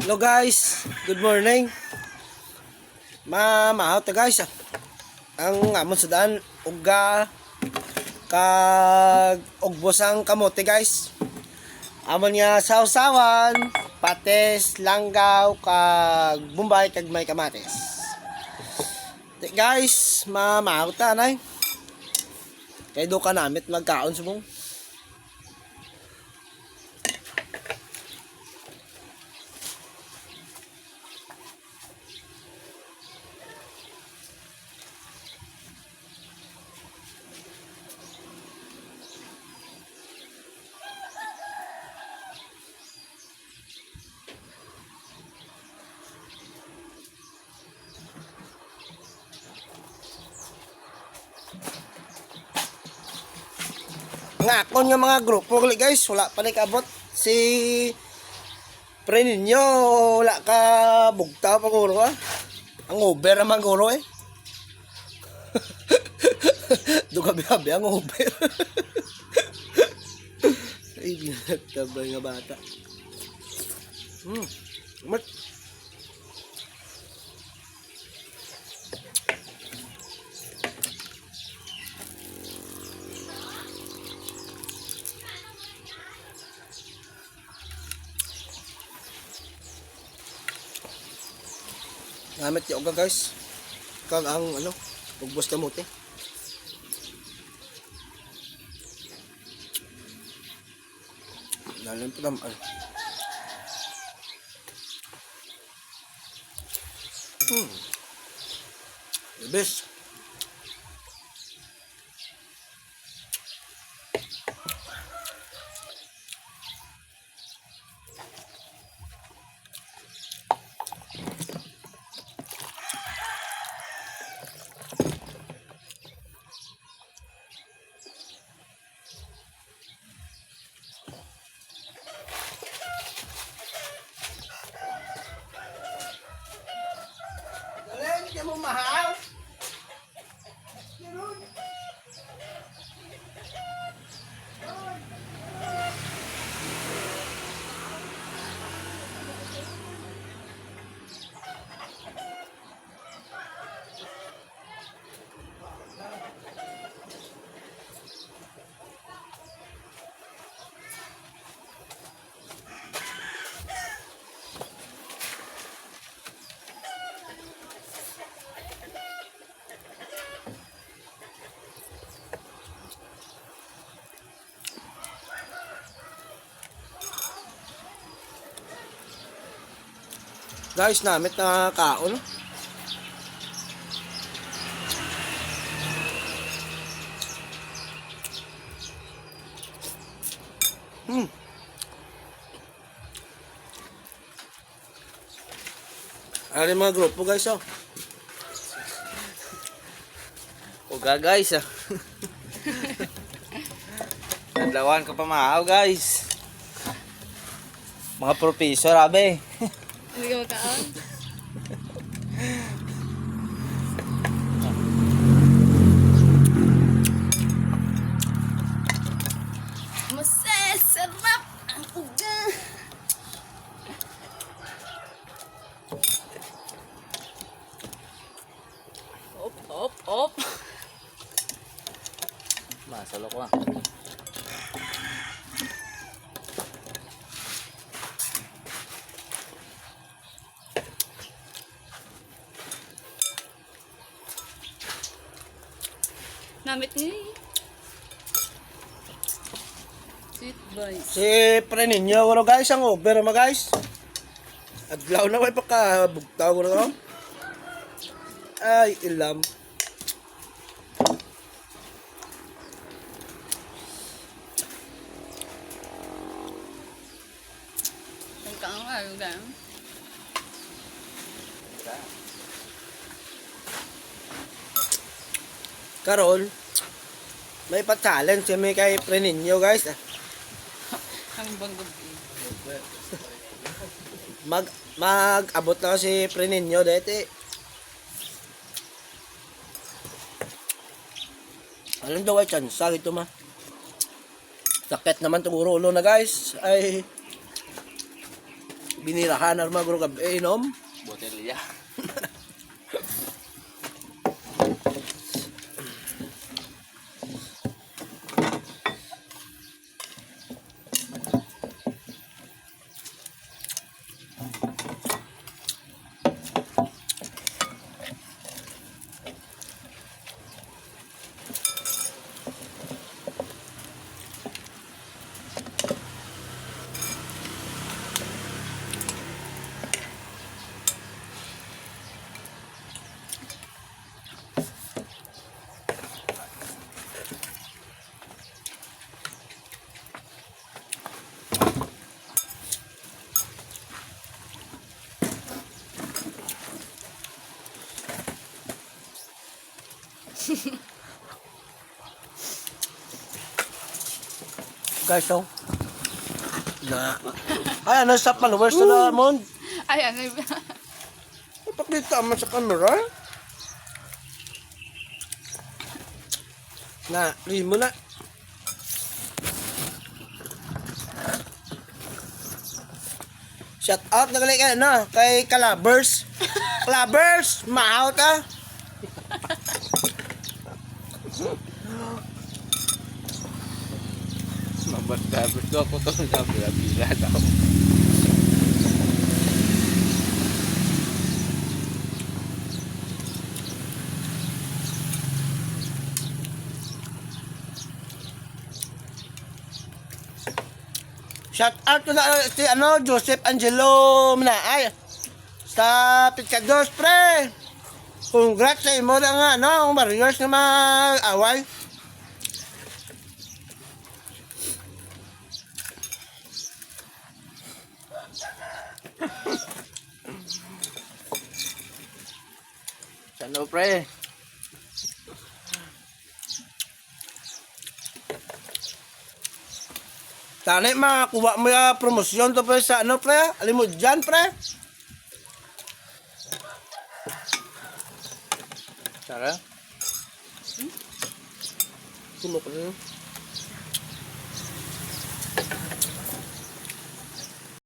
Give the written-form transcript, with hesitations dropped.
Hello guys, good morning. Mamaaw ta guys. Ang amon sa daan uga kag ugbos ang kamote guys. Amon nga sawsawan, pates, langgaw kag bumbay kag may kamates. Guys, mamaaw ta nay. Kay do ka namit magkaon subong. Nga akon nga mga grupo guys, wala pa nakabot si pre ninyo, wala ka bugtaw pa guro ang over naman guro dugabi-gabi ang over. Ay tabay nga bata. Mat gamit yung uga guys kag ang ugbos kamote. Lalim pa naman the best. Hindi mo mahal. Guys, namit na kaon. Ano yung mga grupo guys Uga guys Adlawan ka pa maaw guys. Mga professor abe. Hindi ka magkaon? Masasarap ang uga. Op. Masalo ko Namit niya Sweet boys. si pre ninyo guro guys ang over ma guys. Adlaw na way pagkabugtaw guro. Ay ilam. Magkaon ka, uga. Karon may pa-challenge may kay pre ninyo guys. Ang banggabi. Mag-abot na si pre ninyo dete. Alam daw ay chance ito ma. Sakit naman tong ulo na guys. Ay binirahan na mga gurong gabi inom. Botelya. Guys, oh. Na. Ay, ano sa followers na mon? Ay, ano yun? Ipakita mo sa camera. Na, limo na. Shout out na gali kay ano, kay Calabers. Calabers, maaw ta. Mabot ako to sa bila daw. Shout out na si ano, Joseph Angelo Manaay. Sa Pitcados, pre. Congrats sa imo na nga, ano, ang Warriors na mag-away. Sano pre? Tani makakuha mo yung promosyon to pre sa ano pre, alimod dyan pre. Tara. Sumo ko na yun.